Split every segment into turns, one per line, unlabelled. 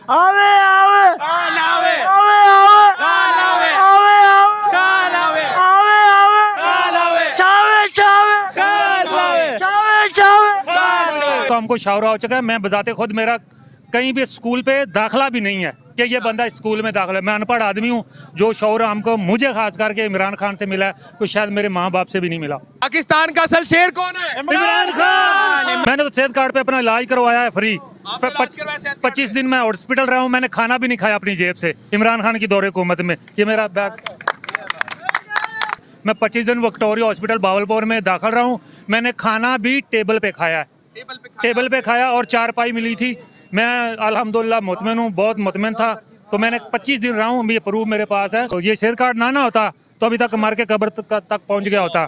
आवे आवे
कौन आवे
आवे आवे
कौन आवे
आवे आवे
कौन आवे
आवे आवे
कौन आवे
चावे चावे
कौन आवे
चावे चावे
कौन आवे।
तो हमको शावर हो चुका है। मैं बजाते खुद मेरा कहीं भी स्कूल पे दाखिला भी नहीं है कि ये बंदा स्कूल में दाखिला है। मैं अनपढ़ आदमी हूँ। जो शौर हमको मुझे खास करके इमरान खान से मिला है तो शायद मेरे माँ बाप से भी नहीं मिला।
पाकिस्तान का असल शेर कौन है?
इमरान खान। मैंने तो सेहत कार्ड पे अपना इलाज करवाया है फ्री।
आपने इलाज करवाया सेहत कार्ड
25 दिन मैं हॉस्पिटल रहा हूँ। मैंने खाना भी नहीं खाया अपनी जेब से इमरान खान की दौरे हुकूमत में। ये मेरा बैग। मैं 25 दिन विक्टोरिया हॉस्पिटल बावलपुर में दाखिल रहा हूँ। मैंने खाना भी टेबल पे खाया है। टेबल पे खाया और चारपाई मिली थी। मैं अल्हम्दुलिल्लाह मुतमिन हूँ, बहुत मुतमिन था। तो मैंने 25 दिन रहा हूँ, ये प्रूफ मेरे पास है। तो ये सेहत कार्ड ना होता तो अभी तक मर के कब्र तक पहुँच गया होता,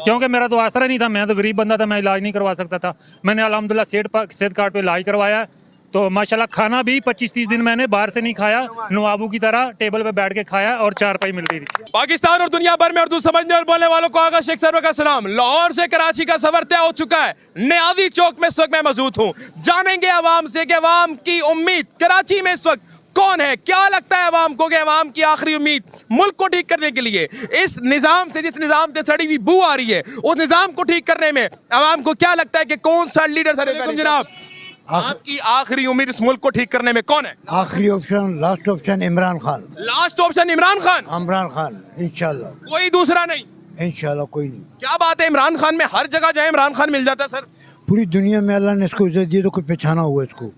क्योंकि मेरा तो आसरा नहीं था। मैं तो गरीब बंदा था, मैं इलाज नहीं करवा सकता था। मैंने अल्हम्दुलिल्लाह सेहत कार्ड पे इलाज करवाया। तो माशाल्लाह खाना भी 25-30 दिन मैंने बाहर से नहीं खाया, नवाबू की तरह टेबल पे बैठ के खाया और चारपाई मिलती थी।
पाकिस्तान और दुनिया भर में उर्दू समझने और बोलने वालों को आगा शेख सरवर का सलाम। लाहौर से कराची का सफर तय हो चुका है। नियाजी चौक में इस वक्त मैं मौजूद हूँ। जानेंगे अवाम से कि अवाम की उम्मीद कराची में इस वक्त कौन है। क्या लगता है अवाम को कि अवाम की आखिरी उम्मीद मुल्क को ठीक करने के लिए, इस निजाम से जिस निजाम से सड़ी हुई बू आ रही है, उस निजाम को ठीक करने में अवाम को क्या लगता है कि कौन सा लीडर सर जनाब आपकी आखिरी उम्मीद इस मुल्क को ठीक करने में कौन है?
आखिरी option, last option Imran Khan.
Last option Imran Khan.
Imran Khan इंशाल्लाह,
कोई दूसरा नहीं।
इंशाल्लाह कोई नहीं।
क्या बात है, इमरान खान में हर जगह जाए इमरान खान मिल जाता है सर।
पूरी दुनिया में अल्लाह ने इसको इज्जत दी तो कोई पहचाना हुआ इसको।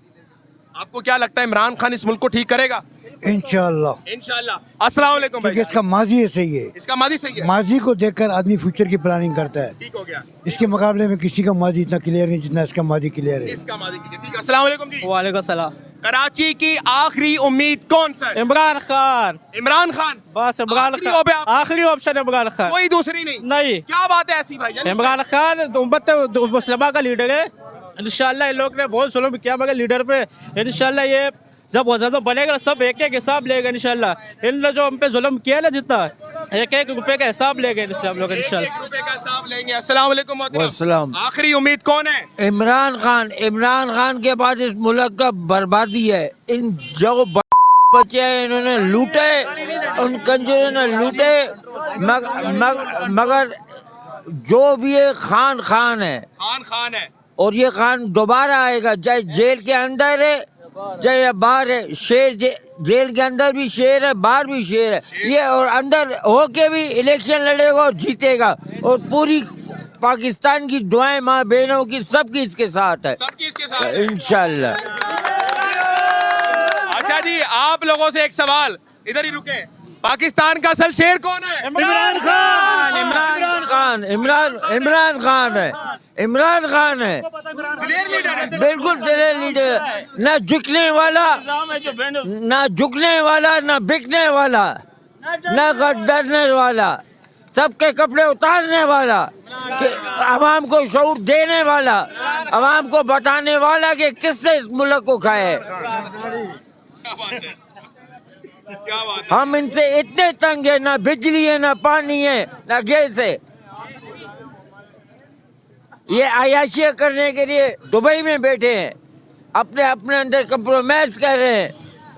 आपको क्या लगता है इमरान खान इस मुल्क को ठीक करेगा?
इंशाल्लाह,
इंशाल्लाह। अस्सलाम वालेकुम भाई।
क्योंकि इसका माजी है, सही है।
इसका मादी सही है,
माजी को देखकर आदमी फ्यूचर की प्लानिंग करता है।
ठीक हो गया।
इसके मुकाबले में किसी का माजी इतना क्लियर नहीं जितना इसका माजी क्लियर है।
इसका मादी ठीक है, ठीक है। अस्सलाम वालेकुम जी।
वालेकुम सलाम।
कराची की आखिरी उम्मीद कौन सा है?
इमरान खान।
इमरान खान।
बस इमरान
आखिरी हो गया
खान,
आप?
आखिरी ऑप्शन इमरान खान।
कोई दूसरी नहीं।
नहीं,
क्या बात है ऐसी भाई?
इमरान खान उम्मत मुस्लिमा का लीडर है। इंशाल्लाह इन लोग ने बहुत जुल्म किया मगर लीडर पे। इंशाल्लाह ये जब वज़न बनेगा सब एक एक हिसाब लेगा इंशाल्लाह। इन जो हम पे जुल्म किया ना जितना, एक एक रुपए का हिसाब लेंगे इससे हम लोग इंशाल्लाह।
रुपए का हिसाब लेंगे। अस्सलाम वालेकुम मोहतरम।
वालेकुम।
आखिरी उम्मीद कौन है?
इमरान खान। इमरान खान के बाद इस मुल्क का बर्बादी है। इन जो बच्चे हैं इन्होंने लूटे, उन कंजरों ने लूटे। मगर जो भी ये खान खान है
खान खान है।
और ये खान दोबारा आएगा, चाहे जेल के अंदर है चाहे बाहर है। शेर जेल के अंदर भी शेर है, बाहर भी शेर है ये, और अंदर होके भी इलेक्शन लड़ेगा और जीतेगा। और पूरी पाकिस्तान की दुआएं माँ बहनों की सबकी इसके साथ है
सबकी इसके साथ है।
इंशाल्लाह।
अच्छा जी, आप लोगों से एक सवाल, इधर ही रुके। पाकिस्तान का असल शेर कौन है?
इमरान खान।
इमरान खान। इमरान खान है। इमरान खान है,
क्लियर लीडर है।
बिल्कुल तेरे लीडर। ना झुकने वाला, ना झुकने वाला, ना बिकने वाला, ना डरने वाला, सबके कपड़े उतारने वाला, कि आवाम को शऊर देने वाला, आवाम को बताने वाला कि किससे इस मुल्क को खाए।
क्या बात है, क्या बात है।
हम इनसे इतने तंग है, ना बिजली है, ना पानी है, ना गैस है। ये अयाशियाँ करने के लिए दुबई में बैठे हैं, अपने अपने अंदर कंप्रोमाइज कर रहे हैं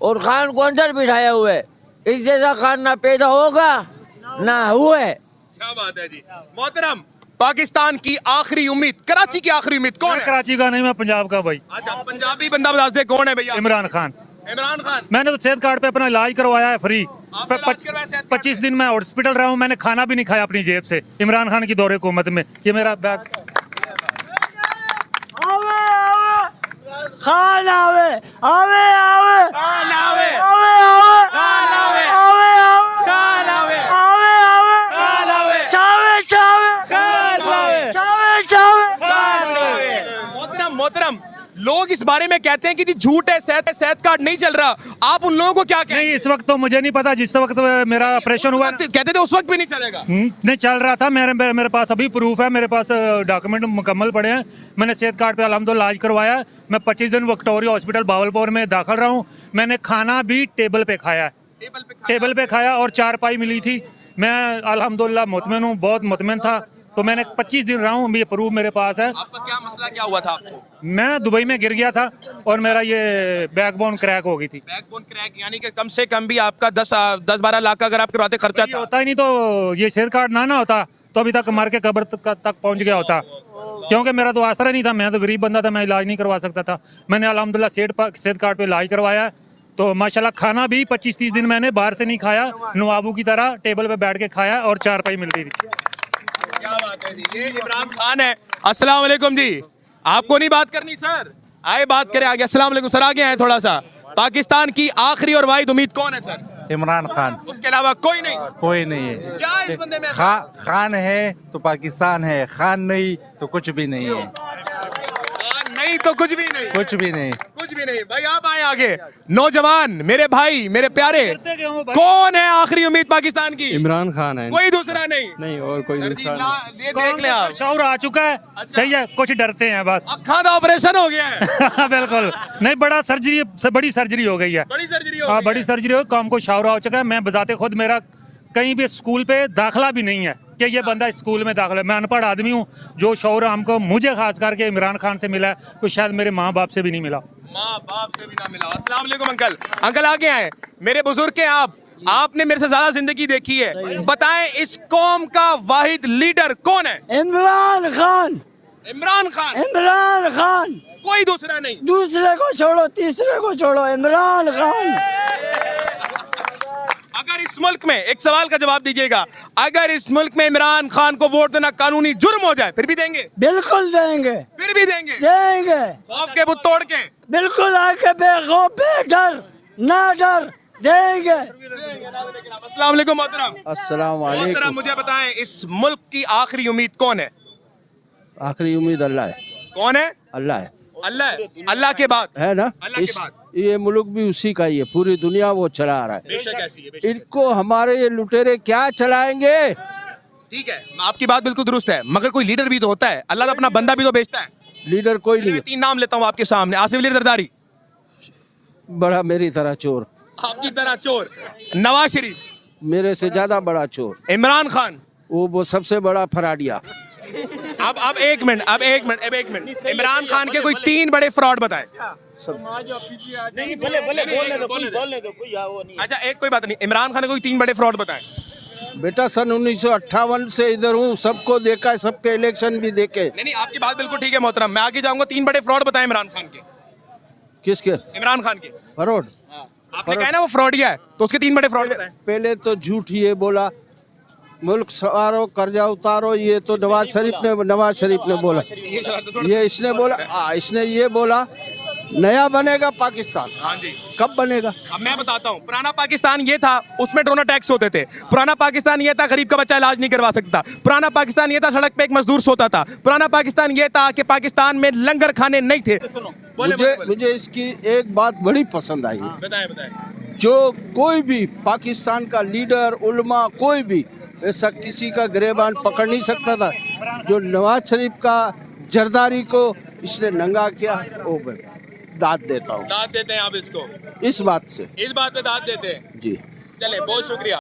और खान को अंदर बिठाया हुआ है। इस जैसा खान ना पैदा होगा ना हुआ है।
क्या बात है जी। मोहतरम, पाकिस्तान की आखिरी उम्मीद, कराची की आखिरी उम्मीद कौन
मैं
है?
कराची का नहीं, मैं पंजाब का भाई।
अच्छा, पंजाबी बंदा बता दे कौन है भैया?
इमरान खान।
इमरान खान।
मैंने तो सेहत कार्ड पे अपना इलाज करवाया है फ्री।
आपने इलाज करवाया सेहत कार्ड
25 दिन मैं हॉस्पिटल रहा हूँ। मैंने खाना भी नहीं खाया अपनी जेब से इमरान खान की दौरे हुकूमत में। ये मेरा बैग।
आवे आवे खान आवे आवे आवे
कौन आवे
आवे आवे
कौन आवे
आवे आवे
कौन आवे
आवे आवे
कौन आवे
चावे चावे
कौन आवे
चावे चावे
कौन आवे। मोहतरम, मोहतरम, लोग इस बारे में कहते हैं कि जी झूठ है, सेहत कार्ड नहीं चल रहा। आप उन लोगों को क्या
नहीं,
कहेंगे?
इस वक्त तो मुझे नहीं पता। जिस वक्त मेरा ऑपरेशन हुआ
कहते थे उस वक्त भी नहीं चलेगा।
नहीं चल रहा था। मेरे पास अभी प्रूफ है, मेरे पास डॉक्यूमेंट मुकम्मल पड़े हैं। मैंने सेहत कार्ड पे अल्हम्दुलिल्लाह इलाज करवाया है। मैं 25 दिन विक्टोरिया हॉस्पिटल बावलपुर में दाखिल रहा हूँ। मैंने खाना भी टेबल पे खाया है, टेबल पे खाया और चारपाई मिली थी। मैं अल्हम्दुलिल्लाह मुतमिन हूँ, बहुत मुतमिन था। तो मैंने 25 दिन रहा हूँ, ये प्रूफ मेरे पास है।
आपका क्या मसला क्या हुआ था आपको?
मैं दुबई में गिर गया था और मेरा ये बैकबोन क्रैक हो गई थी।
बैकबोन क्रैक यानी कि कम से कम भी आपका 10-12 लाख का अगर आप करवाते खर्चा
ये
था।
होता ही नहीं तो ये सेहत कार्ड ना होता तो अभी तक मर के कब्र तक पहुंच गया होता, क्योंकि मेरा तो आसरा नहीं था। मैं तो गरीब बंदा था, मैं इलाज नहीं करवा सकता था। मैंने अल्हम्दुलिल्लाह सेहत कार्ड पे इलाज करवाया है। तो माशाल्लाह खाना भी 25-30 दिन मैंने बाहर से नहीं खाया, नवाबू की तरह टेबल पे बैठ के खाया और चारपाई मिलती थी।
क्या बात है जी, ये इमरान खान है। अस्सलाम वालेकुम जी, आपको नहीं बात करनी सर, आए बात करें आगे। अस्सलाम वालेकुम सर, आगे आए थोड़ा सा। पाकिस्तान की आखिरी और वाहिद उम्मीद कौन है सर?
इमरान खान,
उसके अलावा कोई नहीं?
कोई नहीं है।
क्या है इस बंदे में?
खान है तो पाकिस्तान है, खान नहीं तो कुछ भी नहीं है।
खान नहीं तो कुछ भी नहीं,
कुछ भी नहीं।
कुछ भी नहीं। भाई आप आए आगे। नौजवान, मेरे भाई, मेरे प्यारे,
क्यों भाई?
कौन है आखिरी उम्मीद पाकिस्तान की?
इमरान खान है,
कोई दूसरा नहीं?
नहीं और कोई दूसरा नहीं।
ये देख ले आप,
शौर आ चुका है। सही है, कुछ डरते हैं बस।
अखा का ऑपरेशन हो गया है।
बिल्कुल नहीं, बड़ी सर्जरी हो गई है।
बड़ी सर्जरी हो
हाँ,
गई
बड़ी
है।
सर्जरी हो, काम को शावरा हो चुका है। मैं बजाते खुद मेरा कहीं भी स्कूल पे दाखिला भी नहीं है कि ये बंदा स्कूल में दाखिला है। मैं अनपढ़ आदमी हूँ। जो शौर हमको मुझे खास करके इमरान खान से मिला है, तो शायद मेरे माँ बाप से भी नहीं मिला।
माँ बाप से भी ना मिला। अस्सलाम वालेकुम अंकल। अंकल आगे आए। मेरे बुजुर्ग के आपने मेरे से ज्यादा जिंदगी देखी है, बताएं इस कौम का वाहिद लीडर कौन है?
इमरान खान,
इमरान खान,
इमरान खान,
कोई दूसरा नहीं।
दूसरे को छोड़ो, तीसरे को छोड़ो, इमरान खान।
अगर इस मुल्क में, एक सवाल का जवाब दीजिएगा, अगर इस मुल्क में इमरान खान को वोट देना कानूनी जुर्म हो जाए फिर भी देंगे?
बिल्कुल देंगे,
फिर भी देंगे?
देंगे,
खौफ के बुत तोड़ के?
बिल्कुल आके बेखौफ बेडर ना डर देंगे।
अस्सलाम वालेकुम मोहतरम।
अस्सलाम
मोहतरम,
वालेकुम।
मुझे बताएं इस मुल्क की आखिरी उम्मीद कौन है?
आखिरी उम्मीद अल्लाह है,
कौन है?
अल्लाह है,
अल्लाह है। अल्लाह के बाद?
है ना।
अल्लाह के बाद?
ये मुल्क भी उसी का ही है, पूरी दुनिया वो चला रहा है।
बेशक ऐसी है, बेशक।
इनको हमारे ये लुटेरे क्या चलाएंगे?
ठीक है, आपकी बात बिल्कुल दुरुस्त है, मगर कोई लीडर भी तो होता है। अल्लाह तो अपना बंदा भी तो बेचता है।
लीडर कोई नहीं
मैं 3 नाम लेता हूँ आपके सामने। आसिफ अली जरदारी,
बड़ा मेरी तरह चोर,
आपकी तरह चोर। नवाज शरीफ,
मेरे से ज्यादा बड़ा चोर।
इमरान खान,
वो सबसे बड़ा फराडिया।
अब एक मिनट। इमरान खान के कोई 3 बड़े फ्रॉड बताएं। अच्छा, एक कोई बात नहीं, इमरान खान के कोई 3 बड़े फ्रॉड बताएं।
बेटा सन 1958 से इधर हूँ, सबको देखा है, सबके इलेक्शन भी देखे।
नहीं, आपकी बात बिल्कुल ठीक है मोहतरम, मैं आगे जाऊंगा। 3 बड़े फ्रॉड बताएं इमरान खान के।
किसके?
इमरान खान के।
फरोड।
आपने कहा ना वो फ्रॉडिया है, तो उसके 3 बड़े फ्रॉड बताएं।
पहले तो झूठ ये बोला, मुल्क संवारो, कर्जा उतारो, ये तो नवाज शरीफ ने बोला। ये इसने बोला, इसने ये बोला नया बनेगा पाकिस्तान।
हाँ जी।
कब बनेगा?
अब मैं बताता हूँ। पुराना पाकिस्तान ये था, उसमें ड्रोना टैक्स होते थे। पुराना पाकिस्तान ये था, गरीब का बच्चा इलाज नहीं करवा सकता। पुराना पाकिस्तान ये था, सड़क पे एक मजदूर सोता था। पुराना पाकिस्तान ये था कि पाकिस्तान में लंगर खाने नहीं थे।
मुझे इसकी एक बात बड़ी पसंद आई।
बताएं।
जो कोई भी पाकिस्तान का लीडर, उलमा, कोई भी ऐसा किसी का गिरेबान पकड़ नहीं सकता था। जो नवाज शरीफ का जरदारी को इसने नंगा किया, वो दाद देता हूँ।
दाद देते हैं आप इसको?
इस बात से,
इस बात पे दाद देते हैं
जी।
चले, बहुत शुक्रिया।